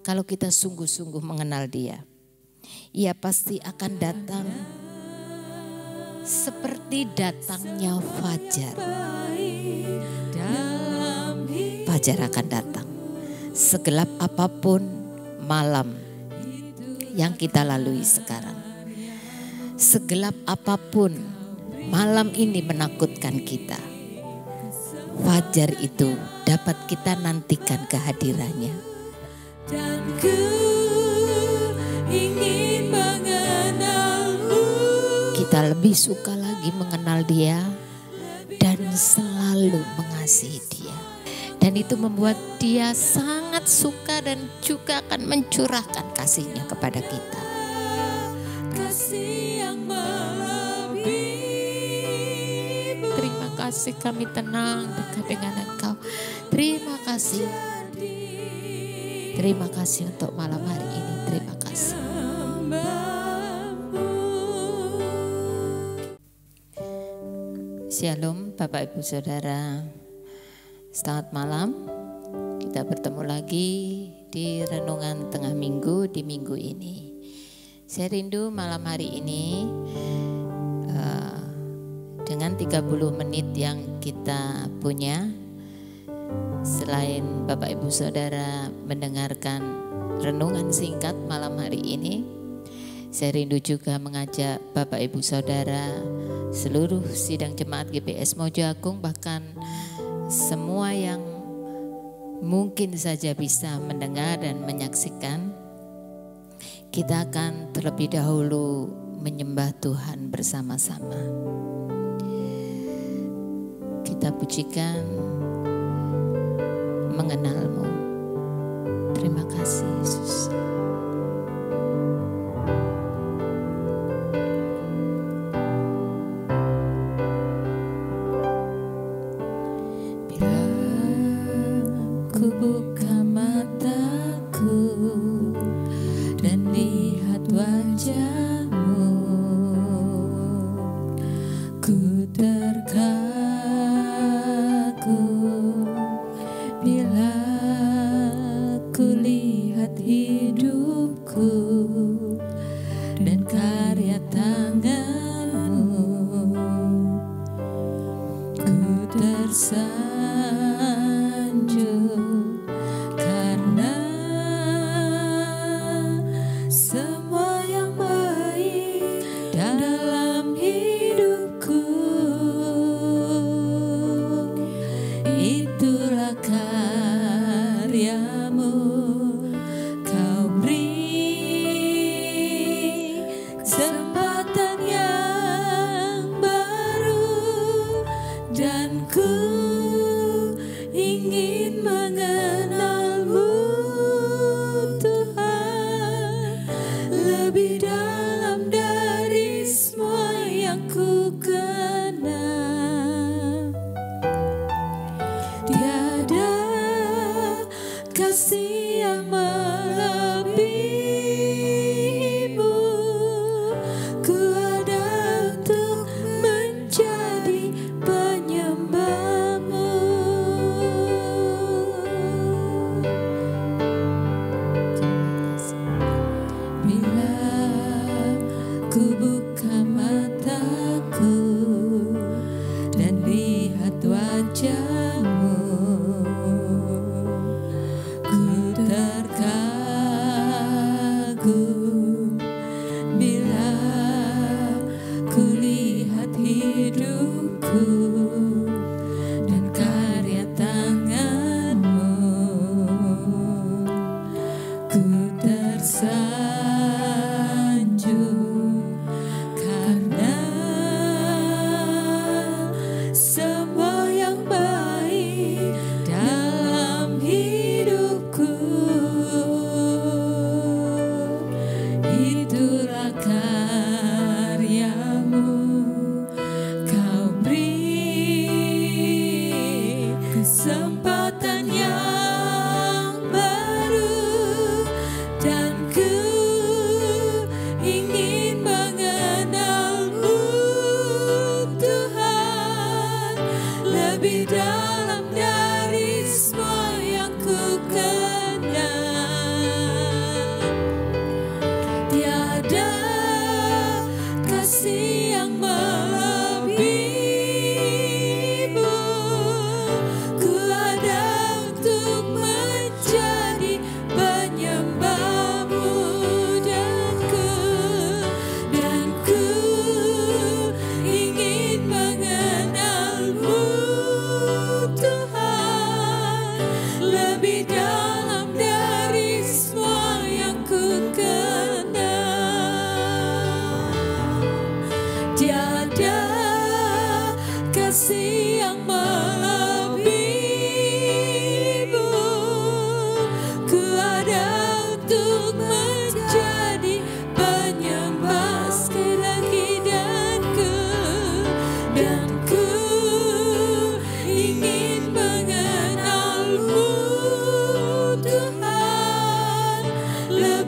kalau kita sungguh-sungguh mengenal Dia. Ia pasti akan datang seperti datangnya fajar. Fajar akan datang. Segelap apapun malam yang kita lalui sekarang. Segelap apapun malam ini menakutkan kita. Fajar itu dapat kita nantikan kehadirannya. Dan ku ingin mengenalmu. Kita lebih suka lagi mengenal Dia dan selalu mengasihi Dia. Dan itu membuat Dia sangat suka dan juga akan mencurahkan kasih-Nya kepada kita. Kasih yang melebihi. Terima kasih, kami tenang dekat dengan Engkau. Terima kasih. Terima kasih untuk malam hari ini. Terima kasih. Shalom Bapak Ibu Saudara. Selamat malam. Kita bertemu lagi di renungan tengah minggu di minggu ini. Saya rindu malam hari ini dengan 30 menit yang kita punya, selain Bapak Ibu Saudara mendengarkan renungan singkat malam hari ini, saya rindu juga mengajak Bapak Ibu Saudara, seluruh sidang jemaat GBS Mojo Agung, bahkan semua yang mungkin saja bisa mendengar dan menyaksikan, kita akan terlebih dahulu menyembah Tuhan bersama-sama. Kita pujikan mengenalmu. Terima kasih Yesus. Bila ku buka mataku dan lihat wajahmu, ku terkagum. Bila ku lihat hidupku dan karya tanganmu, ku tersanjung karena semua yang baik dalam hidupku, itulah karyamu. Kau beri kesempatan yang baru, dan ku ingin mengenalmu Tuhan, lebih dalam dari semua yang ku kenal. Tiada kasih yang melebihimu. Ku ada untuk menjadi penyembahmu. Bila ku buka mataku dan lihat wajahmu, ku terkagum.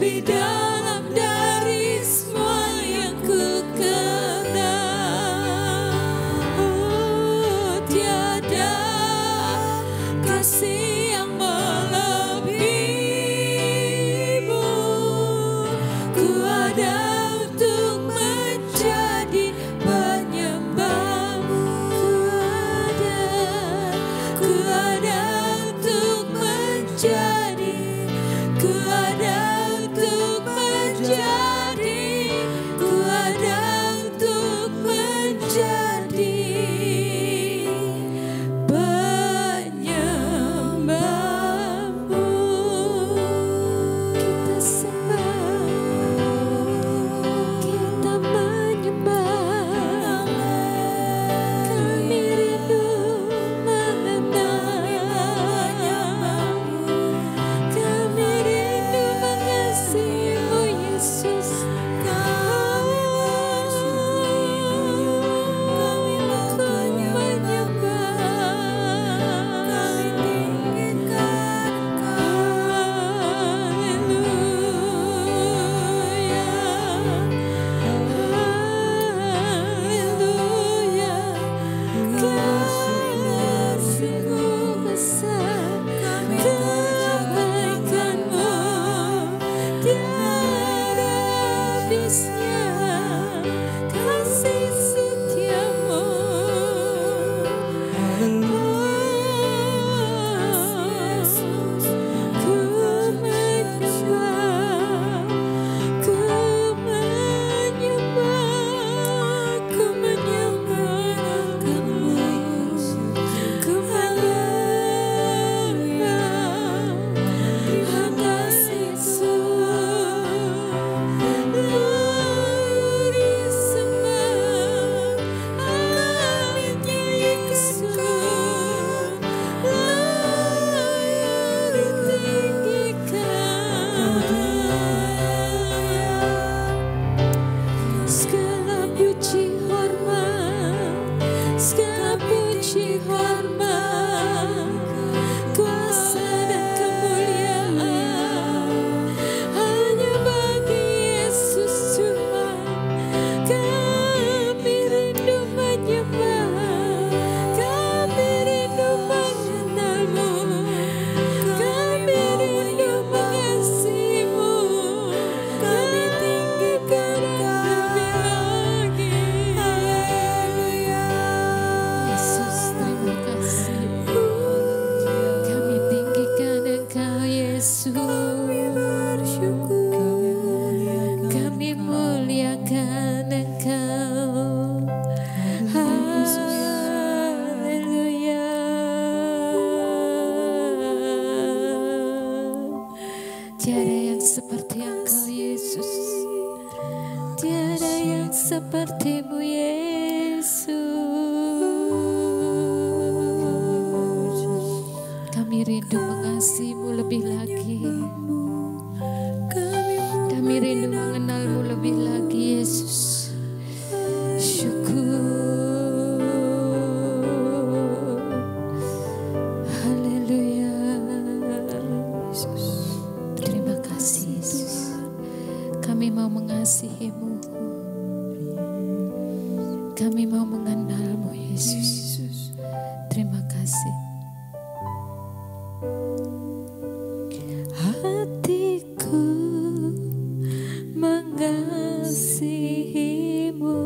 lebih dalam dari semua yang ku kenal. Oh, tiada kasih yang melebihimu. Ku ada untuk menjadi penyembahmu. Ku ada untuk menjadi, ku ada untuk menjadi, ku ada untuk menjadi penyembahmu. Kita sembah, kita menyembah. Kami rindu mengenalmu. Kami rindu mengasihimu, Yesus. Kami menyembah, kami tinggikan haleluya, kasih-Mu besar, kebaikan-Mu tiada habisnya, kasih setia-Mu. Ku menyembah, ku menyembah, ku menyembah-Mu. Ku menyembah, kasih-Mu. Disembah, kami tinggikan, ditinggikan. Segala puji hormat, segala puji hormat, kuasa dan kemuliaan hanya bagi Yesus Tuhan. Kami rindu menyembah, kami rindu mengenal-Mu, kami rindu mengasihi-Mu, kami tinggikan lebih lagi. Haleluya. Yesus, terima kasih. Kami tinggikan Engkau, Yesus. Kami muliakan Engkau. Haleluya. Tiada yang seperti Engkau, Yesus. Tiada yang seperti-Mu, Yesus. Kami rindu mengasihi-Mu lebih lagi. Kami rindu mengenal-Mu lebih lagi, Yesus. Syukur. Haleluya. Yesus. Terima kasih, Yesus. Kami mau mengasihi-Mu. Kami mau mengenal-Mu, Yesus. Terima kasih. Hatiku mengasihi-Mu,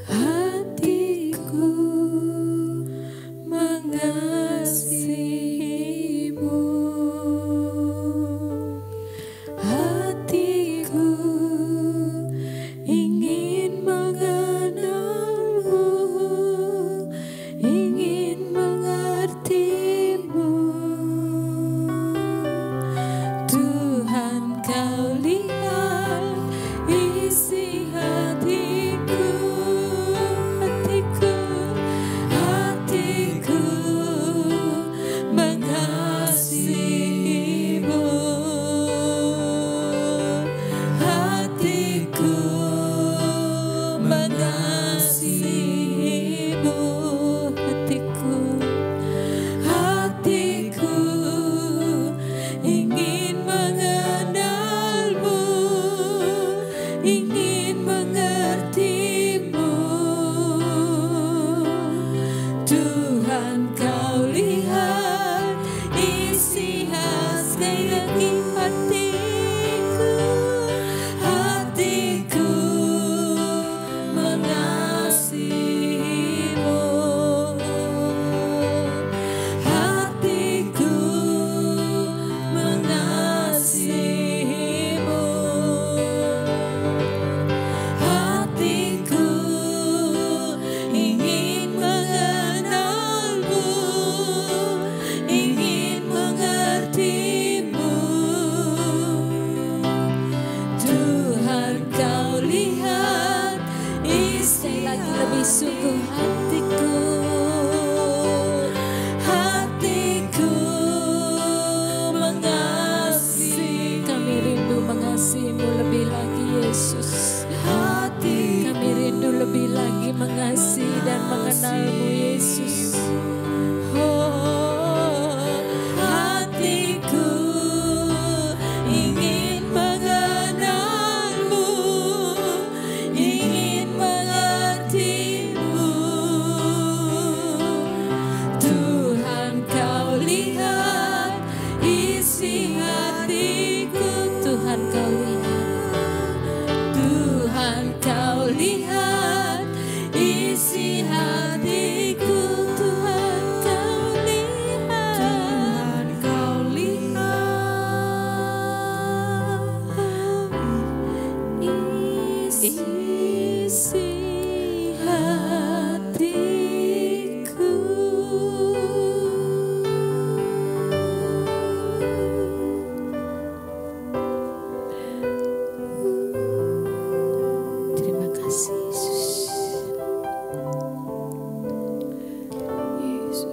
hatiku mengasihi-Mu, hatiku ingin mengenal Istiaki hatiku, hatiku mengasihimu, hatiku mengasihimu, hatiku ingin mengenalmu, ingin mengertimu. Tuhan, kau lihat isi lagi lebih sungguh hatiku, hatiku mengasihi. Kami rindu mengasihimu lebih lagi Yesus. Kami rindu lebih lagi mengasihi dan mengenalmu Yesus. Oh, hatiku ingin mengenalmu, ingin mengertimu. Tuhan, kau lihat isi hatiku. Tuhan, kau lihat. Tuhan, kau lihat isi hatiku. Tuhan, kau lihat. Tuhan, kau lihat isi hatiku. Terima kasih Yesus.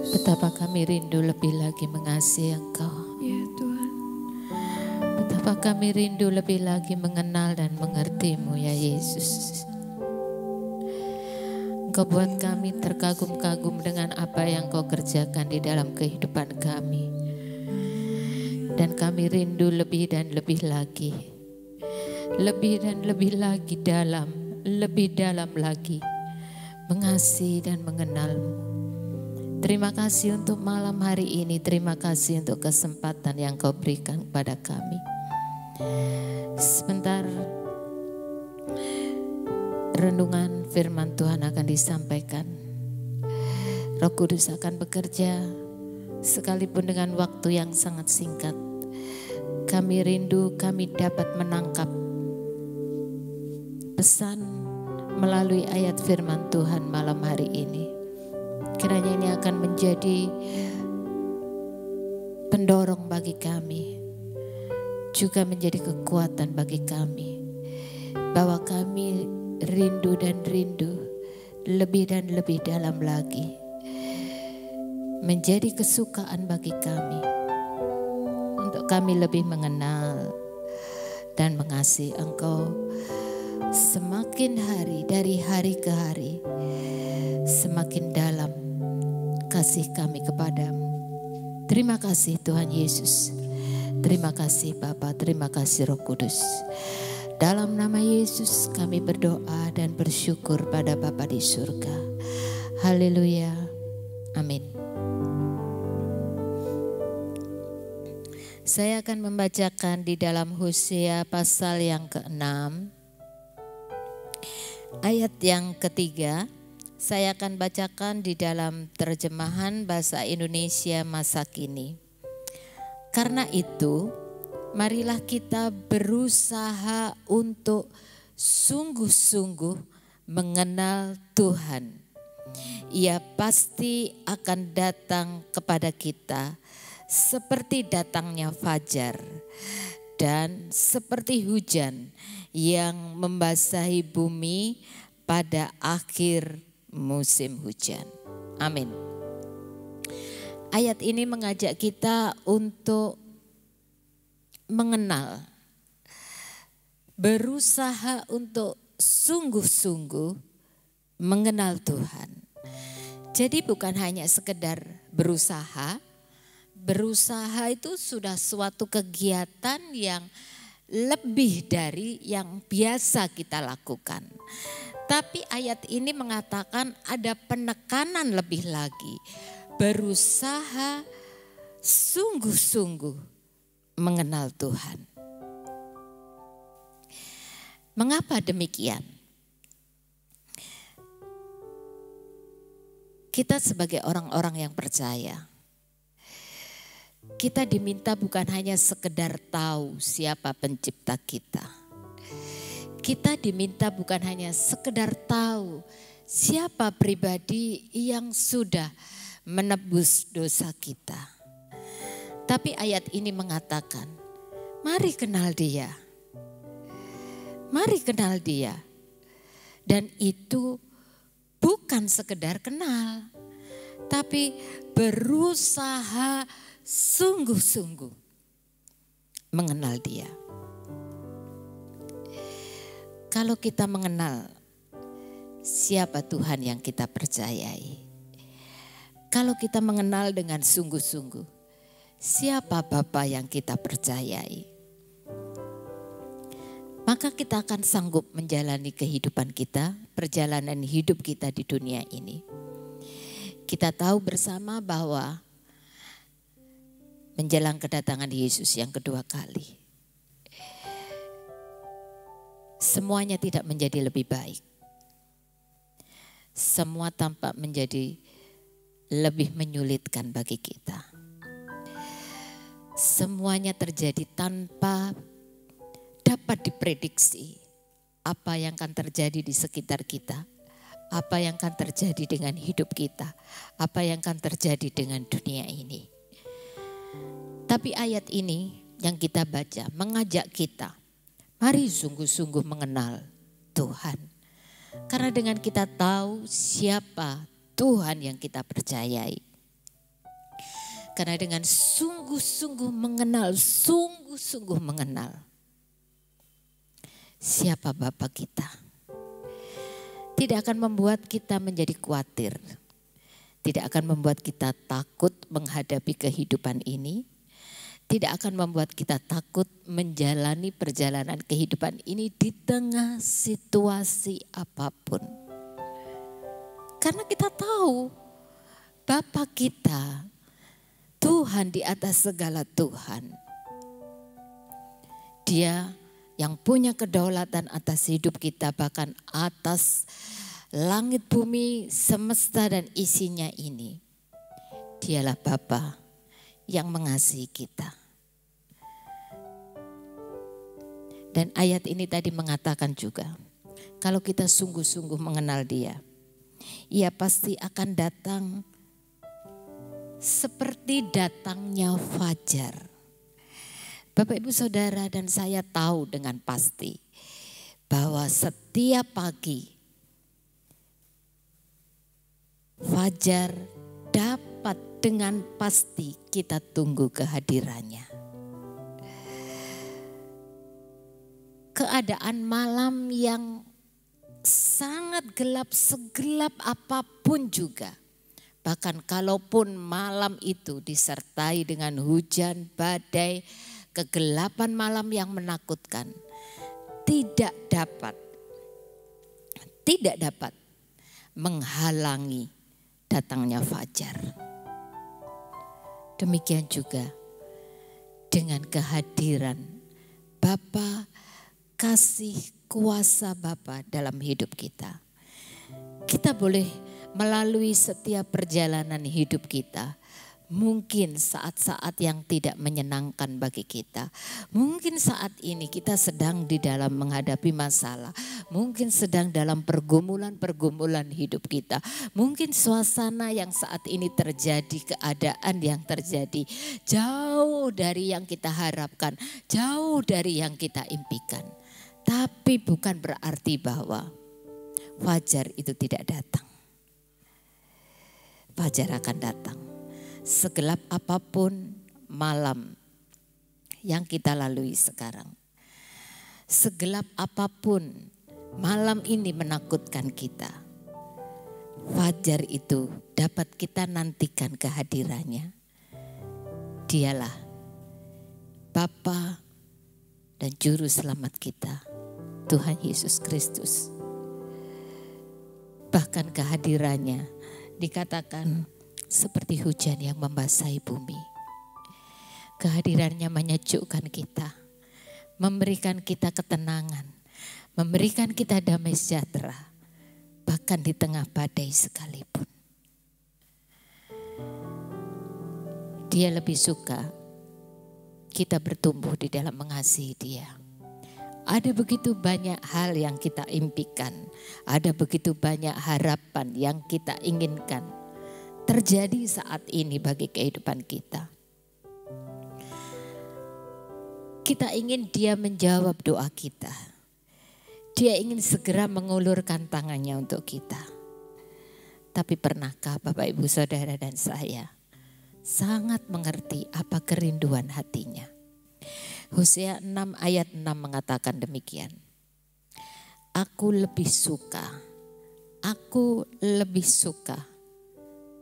Betapa kami rindu lebih lagi mengasihi Engkau. Ya Tuhan. Betapa kami rindu lebih lagi mengenal dan mengerti-Mu ya Yesus. Engkau buat kami terkagum-kagum dengan apa yang Kau kerjakan di dalam kehidupan kami. Dan kami rindu lebih dan lebih lagi. Lebih dan lebih lagi dalam, lebih dalam lagi mengasihi dan mengenal-Mu. Terima kasih untuk malam hari ini, terima kasih untuk kesempatan yang Kau berikan kepada kami. Sebentar renungan firman Tuhan akan disampaikan. Roh Kudus akan bekerja sekalipun dengan waktu yang sangat singkat. Kami rindu kami dapat menangkap pesan melalui ayat firman Tuhan malam hari ini. Kiranya ini akan menjadi pendorong bagi kami, juga menjadi kekuatan bagi kami, bahwa kami rindu dan rindu lebih dan lebih dalam lagi, menjadi kesukaan bagi kami, untuk kami lebih mengenal dan mengasihi Engkau semakin hari, dari hari ke hari, semakin dalam kasih kami kepadamu. Terima kasih Tuhan Yesus. Terima kasih Bapa, terima kasih Roh Kudus. Dalam nama Yesus kami berdoa dan bersyukur pada Bapa di surga. Haleluya. Amin. Saya akan membacakan di dalam Hosea pasal yang ke-6. Ayat yang ketiga. Saya akan bacakan di dalam terjemahan bahasa Indonesia masa kini. Karena itu, marilah kita berusaha untuk sungguh-sungguh mengenal Tuhan. Ia pasti akan datang kepada kita seperti datangnya fajar dan seperti hujan yang membasahi bumi pada akhir musim hujan. Amin. Ayat ini mengajak kita untuk mengenal, berusaha untuk sungguh-sungguh mengenal Tuhan. Jadi bukan hanya sekedar berusaha. Berusaha itu sudah suatu kegiatan yang lebih dari yang biasa kita lakukan. Tapi ayat ini mengatakan ada penekanan lebih lagi. Berusaha sungguh-sungguh mengenal Tuhan. Mengapa demikian? Kita sebagai orang-orang yang percaya, kita diminta bukan hanya sekedar tahu siapa pencipta kita. Kita diminta bukan hanya sekedar tahu siapa pribadi yang sudah menebus dosa kita. Tapi ayat ini mengatakan, mari kenal Dia. Mari kenal Dia. Dan itu bukan sekedar kenal, tapi berusaha sungguh-sungguh mengenal Dia. Kalau kita mengenal siapa Tuhan yang kita percayai, kalau kita mengenal dengan sungguh-sungguh siapa Bapa yang kita percayai, maka kita akan sanggup menjalani kehidupan kita, perjalanan hidup kita di dunia ini. Kita tahu bersama bahwa menjelang kedatangan Yesus yang kedua kali, semuanya tidak menjadi lebih baik. Semua tampak menjadi lebih menyulitkan bagi kita. Semuanya terjadi tanpa dapat diprediksi apa yang akan terjadi di sekitar kita, apa yang akan terjadi dengan hidup kita, apa yang akan terjadi dengan dunia ini. Tapi ayat ini yang kita baca mengajak kita, mari sungguh-sungguh mengenal Tuhan. Karena dengan kita tahu siapa Tuhan yang kita percayai. Karena dengan sungguh-sungguh mengenal siapa Bapa kita, tidak akan membuat kita menjadi khawatir. Tidak akan membuat kita takut menghadapi kehidupan ini. Tidak akan membuat kita takut menjalani perjalanan kehidupan ini di tengah situasi apapun. Karena kita tahu Bapa kita, Tuhan di atas segala Tuhan. Dia yang punya kedaulatan atas hidup kita, bahkan atas langit bumi semesta dan isinya ini. Dialah Bapa yang mengasihi kita. Dan ayat ini tadi mengatakan juga, kalau kita sungguh-sungguh mengenal Dia, Ia pasti akan datang seperti datangnya fajar. Bapak Ibu Saudara dan saya tahu dengan pasti bahwa setiap pagi fajar dapat dengan pasti kita tunggu kehadirannya. Keadaan malam yang sangat gelap, segelap apapun juga. Bahkan kalaupun malam itu disertai dengan hujan, badai, kegelapan malam yang menakutkan, tidak dapat menghalangi datangnya fajar. Demikian juga dengan kehadiran Bapa, kasih kuasa Bapa dalam hidup kita. Kita boleh melalui setiap perjalanan hidup kita. Mungkin saat-saat yang tidak menyenangkan bagi kita. Mungkin saat ini kita sedang di dalam menghadapi masalah. Mungkin sedang dalam pergumulan-pergumulan hidup kita. Mungkin suasana yang saat ini terjadi, keadaan yang terjadi jauh dari yang kita harapkan, jauh dari yang kita impikan. Tapi bukan berarti bahwa fajar itu tidak datang. Fajar akan datang. Segelap apapun malam yang kita lalui sekarang. Segelap apapun malam ini menakutkan kita. Fajar itu dapat kita nantikan kehadirannya. Dialah Bapa dan Juru Selamat kita, Tuhan Yesus Kristus. Bahkan kehadirannya dikatakan seperti hujan yang membasahi bumi. Kehadirannya menyejukkan kita, memberikan kita ketenangan, memberikan kita damai sejahtera, bahkan di tengah badai sekalipun. Dia lebih suka kita bertumbuh di dalam mengasihi Dia. Ada begitu banyak hal yang kita impikan, ada begitu banyak harapan yang kita inginkan terjadi saat ini bagi kehidupan kita. Kita ingin Dia menjawab doa kita. Dia ingin segera mengulurkan tangannya untuk kita. Tapi pernahkah Bapak Ibu Saudara dan saya sangat mengerti apa kerinduan hatinya? Hosea 6 ayat 6 mengatakan demikian. Aku lebih suka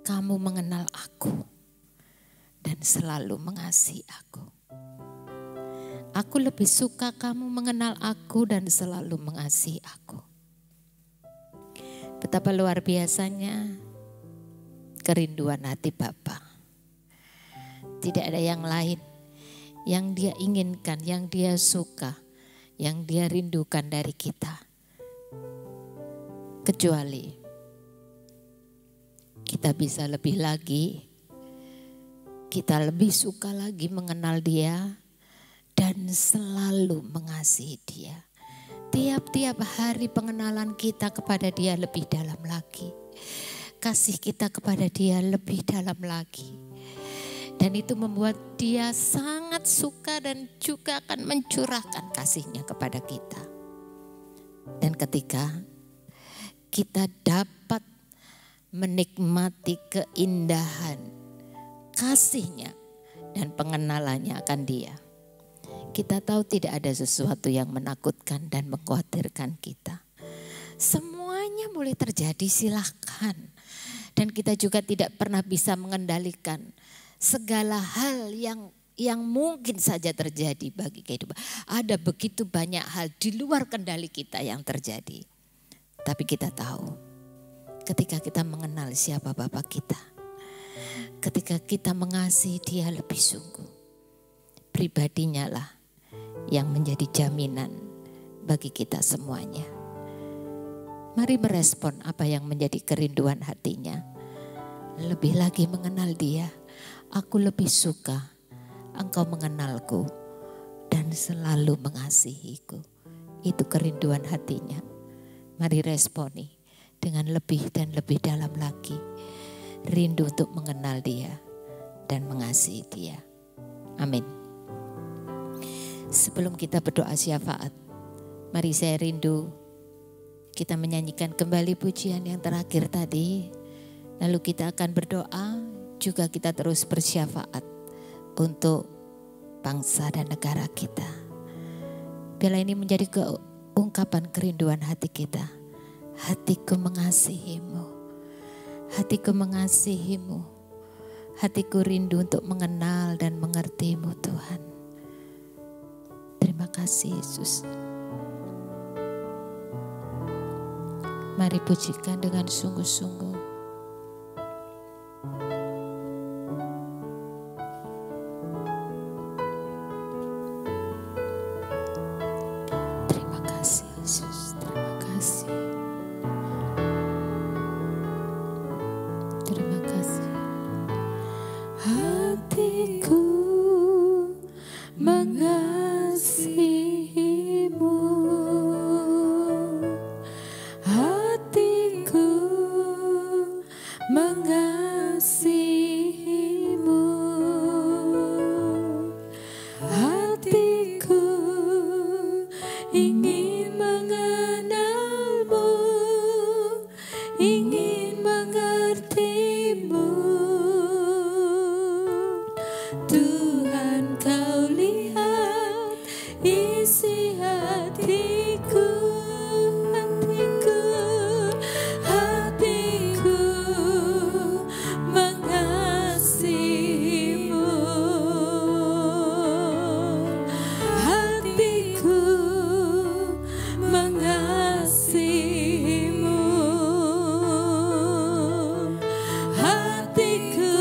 kamu mengenal aku dan selalu mengasihi aku. Aku lebih suka kamu mengenal aku dan selalu mengasihi aku. Betapa luar biasanya kerinduan hati Bapa. Tidak ada yang lain yang Dia inginkan, yang Dia suka, yang Dia rindukan dari kita. Kecuali kita bisa lebih lagi, kita lebih suka lagi mengenal Dia dan selalu mengasihi Dia. Tiap-tiap hari pengenalan kita kepada Dia lebih dalam lagi. Kasih kita kepada Dia lebih dalam lagi. Dan itu membuat Dia sangat suka dan juga akan mencurahkan kasih-Nya kepada kita. Dan ketika kita dapat menikmati keindahan kasih-Nya dan pengenalannya akan Dia, kita tahu tidak ada sesuatu yang menakutkan dan mengkhawatirkan kita. Semuanya boleh terjadi, silahkan. Dan kita juga tidak pernah bisa mengendalikan segala hal yang mungkin saja terjadi bagi kehidupan. Ada begitu banyak hal di luar kendali kita yang terjadi. Tapi kita tahu ketika kita mengenal siapa Bapa kita, ketika kita mengasihi Dia lebih sungguh, pribadinya lah yang menjadi jaminan bagi kita semuanya. Mari merespon apa yang menjadi kerinduan hatinya. Lebih lagi mengenal Dia. Aku lebih suka engkau mengenalku dan selalu mengasihiku. Itu kerinduan hatinya. Mari responi dengan lebih dan lebih dalam lagi. Rindu untuk mengenal Dia dan mengasihi Dia. Amin. Sebelum kita berdoa syafaat, mari saya rindu kita menyanyikan kembali pujian yang terakhir tadi. Lalu kita akan berdoa, juga kita terus bersyafaat untuk bangsa dan negara kita. Biarlah ini menjadi keungkapan kerinduan hati kita. Hatiku mengasihimu, hatiku mengasihimu, hatiku rindu untuk mengenal dan mengertimu Tuhan. Terima kasih Yesus. Mari pujikan dengan sungguh-sungguh. Terima kasih Yesus, terima kasih. Terima kasih. Hatiku mengasihimu, hatiku mengasihimu, hatiku ingin mengenalmu, ingin mengertimu. Tuhan, kau lihat isi hatiku, hatiku, hatiku mengasihimu, hatiku mengasihimu, hatiku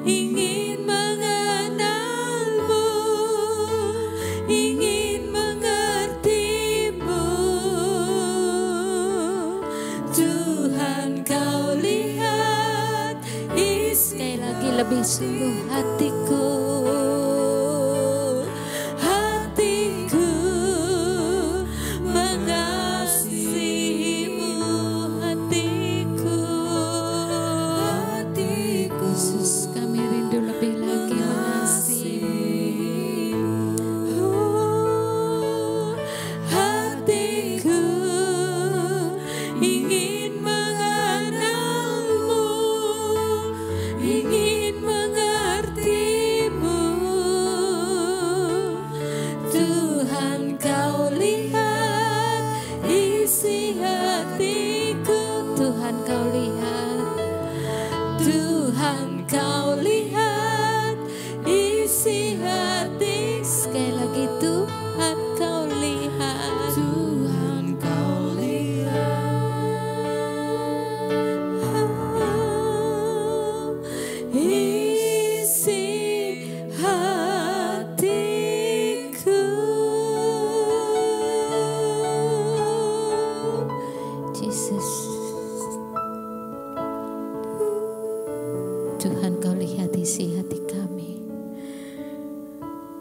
ingin mengenalmu,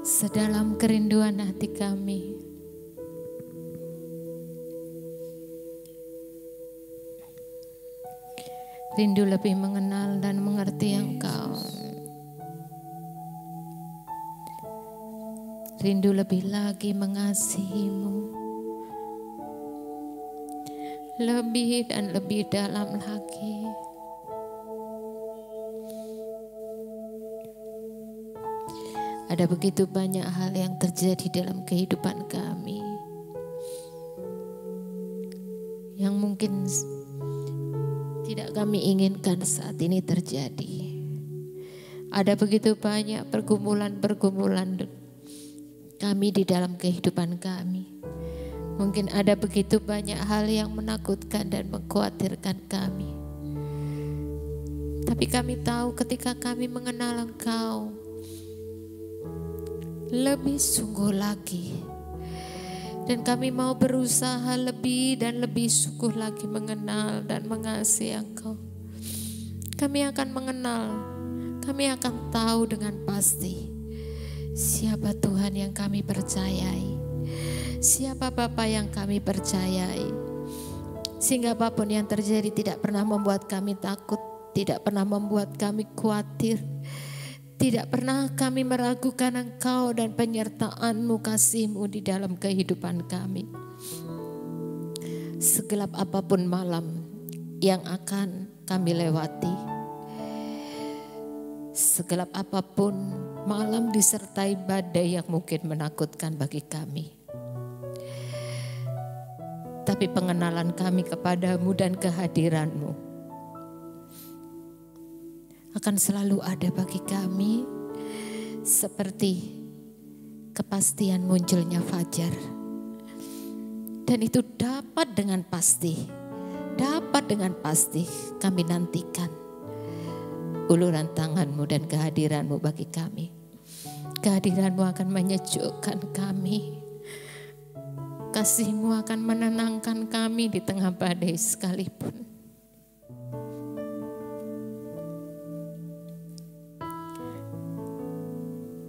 sedalam kerinduan hati kami. Rindu lebih mengenal dan mengerti Engkau. Rindu lebih lagi mengasihi-Mu. Lebih dan lebih dalam lagi. Ada begitu banyak hal yang terjadi dalam kehidupan kami yang mungkin tidak kami inginkan saat ini terjadi. Ada begitu banyak pergumulan-pergumulan kami di dalam kehidupan kami. Mungkin ada begitu banyak hal yang menakutkan dan mengkhawatirkan kami. Tapi kami tahu ketika kami mengenal Engkau lebih sungguh lagi, dan kami mau berusaha lebih dan lebih sungguh lagi mengenal dan mengasihi Engkau. Kami akan mengenal, kami akan tahu dengan pasti siapa Tuhan yang kami percayai, siapa Bapa yang kami percayai, sehingga apapun yang terjadi tidak pernah membuat kami takut, tidak pernah membuat kami khawatir. Tidak pernah kami meragukan Engkau dan penyertaan-Mu, kasih-Mu di dalam kehidupan kami. Segelap apapun malam yang akan kami lewati, segelap apapun malam disertai badai yang mungkin menakutkan bagi kami, tapi pengenalan kami kepadamu dan kehadiran-Mu akan selalu ada bagi kami, seperti kepastian munculnya fajar. Dan itu dapat dengan pasti kami nantikan uluran tangan-Mu dan kehadiran-Mu bagi kami. Kehadiran-Mu akan menyejukkan kami. Kasih-Mu akan menenangkan kami di tengah badai sekalipun.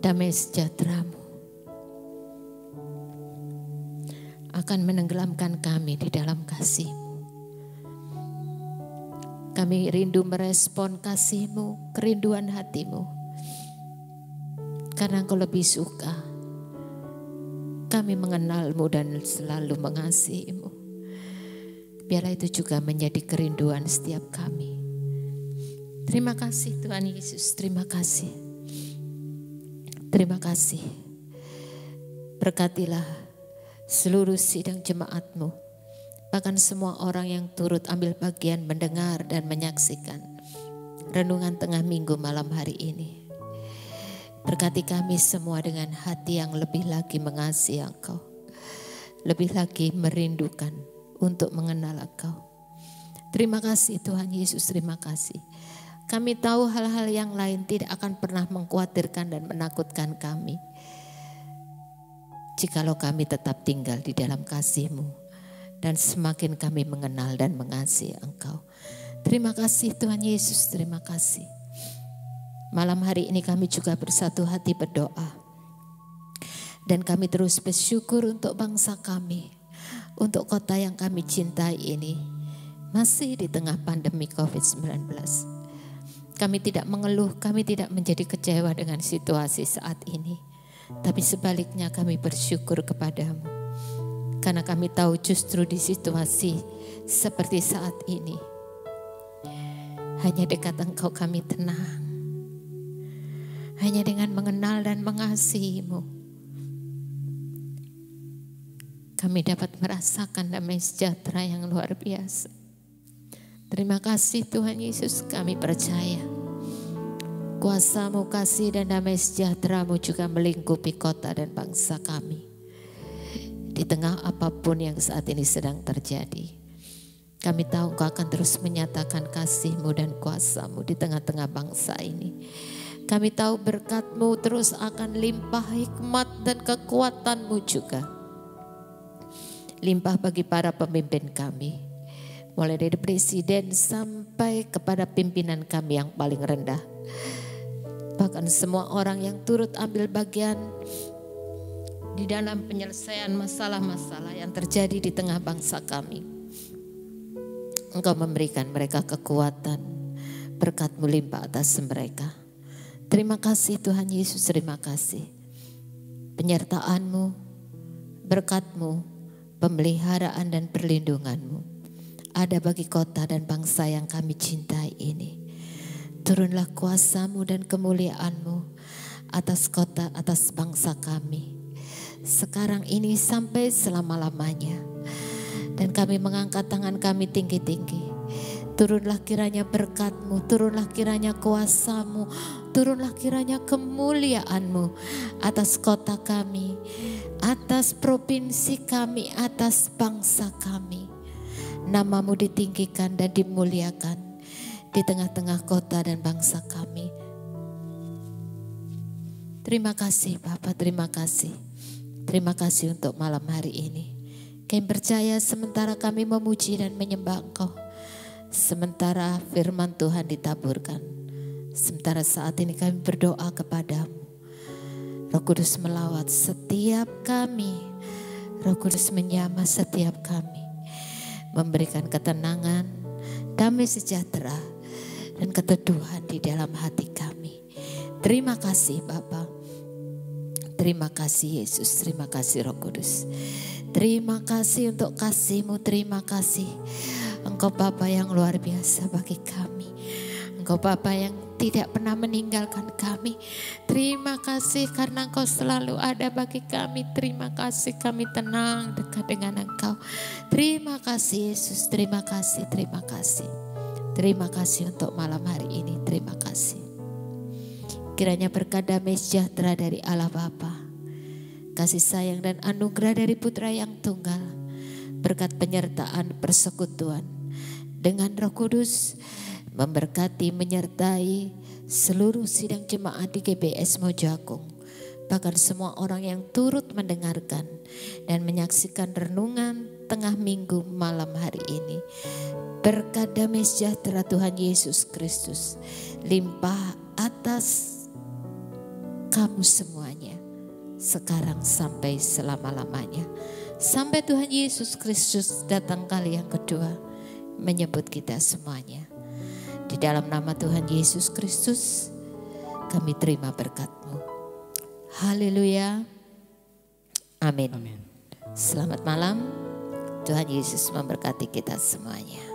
Damai sejahtera-Mu akan menenggelamkan kami di dalam kasih-Mu. Kami rindu merespon kasih-Mu, kerinduan hati-Mu. Karena Engkau lebih suka kami mengenal-Mu dan selalu mengasihi-Mu. Biarlah itu juga menjadi kerinduan setiap kami. Terima kasih Tuhan Yesus, terima kasih. Terima kasih. Berkatilah seluruh sidang jemaat-Mu, bahkan semua orang yang turut ambil bagian mendengar dan menyaksikan renungan tengah minggu malam hari ini. Berkati kami semua dengan hati yang lebih lagi mengasihi Engkau, lebih lagi merindukan untuk mengenal Engkau. Terima kasih Tuhan Yesus, terima kasih. Kami tahu hal-hal yang lain tidak akan pernah mengkhawatirkan dan menakutkan kami, jikalau kami tetap tinggal di dalam kasih-Mu dan semakin kami mengenal dan mengasihi Engkau. Terima kasih Tuhan Yesus, terima kasih. Malam hari ini kami juga bersatu hati berdoa, dan kami terus bersyukur untuk bangsa kami, untuk kota yang kami cintai ini, masih di tengah pandemi COVID-19. Kami tidak mengeluh, kami tidak menjadi kecewa dengan situasi saat ini. Tapi sebaliknya kami bersyukur kepadamu. Karena kami tahu justru di situasi seperti saat ini, hanya dekat Engkau kami tenang. Hanya dengan mengenal dan mengasihi-Mu, kami dapat merasakan damai sejahtera yang luar biasa. Terima kasih Tuhan Yesus, kami percaya kuasa-Mu, kasih dan damai sejahtera-Mu juga melingkupi kota dan bangsa kami. Di tengah apapun yang saat ini sedang terjadi, kami tahu Engkau akan terus menyatakan kasih-Mu dan kuasa-Mu di tengah-tengah bangsa ini. Kami tahu berkat-Mu terus akan limpah hikmat dan kekuatan-Mu juga. Limpah bagi para pemimpin kami, mulai dari presiden sampai kepada pimpinan kami yang paling rendah. Bahkan semua orang yang turut ambil bagian di dalam penyelesaian masalah-masalah yang terjadi di tengah bangsa kami. Engkau memberikan mereka kekuatan, berkat-Mu limpah atas mereka. Terima kasih Tuhan Yesus, terima kasih. Penyertaan-Mu, berkat-Mu, pemeliharaan dan perlindungan-Mu ada bagi kota dan bangsa yang kami cintai ini. Turunlah kuasa-Mu dan kemuliaan-Mu atas kota, atas bangsa kami. Sekarang ini sampai selama-lamanya. Dan kami mengangkat tangan kami tinggi-tinggi. Turunlah kiranya berkat-Mu, turunlah kiranya kuasa-Mu, turunlah kiranya kemuliaan-Mu atas kota kami, atas provinsi kami, atas bangsa kami. Nama-Mu ditinggikan dan dimuliakan di tengah-tengah kota dan bangsa kami. Terima kasih Bapa, terima kasih. Terima kasih untuk malam hari ini. Kami percaya sementara kami memuji dan menyembah Engkau, sementara firman Tuhan ditaburkan, sementara saat ini kami berdoa kepadamu. Roh Kudus melawat setiap kami, Roh Kudus menyamah setiap kami, memberikan ketenangan, damai sejahtera, dan keteduhan di dalam hati kami. Terima kasih Bapa. Terima kasih Yesus, terima kasih Roh Kudus. Terima kasih untuk kasih-Mu, terima kasih. Engkau Bapa yang luar biasa bagi kami. Engkau Bapa yang tidak pernah meninggalkan kami. Terima kasih karena Engkau selalu ada bagi kami. Terima kasih, kami tenang dekat dengan Engkau. Terima kasih Yesus, terima kasih, terima kasih. Terima kasih untuk malam hari ini, terima kasih. Kiranya berkat damai sejahtera dari Allah Bapa, kasih sayang dan anugerah dari Putra yang tunggal, berkat penyertaan persekutuan dengan Roh Kudus memberkati, menyertai seluruh sidang jemaat di GBS Mojagung, bahkan semua orang yang turut mendengarkan dan menyaksikan renungan tengah minggu malam hari ini. Berkat damai sejahtera Tuhan Yesus Kristus limpah atas kamu semuanya, sekarang sampai selama-lamanya. Sampai Tuhan Yesus Kristus datang kali yang kedua menyebut kita semuanya. Di dalam nama Tuhan Yesus Kristus kami terima berkat-Mu. Haleluya. Amin. Selamat malam. Tuhan Yesus memberkati kita semuanya.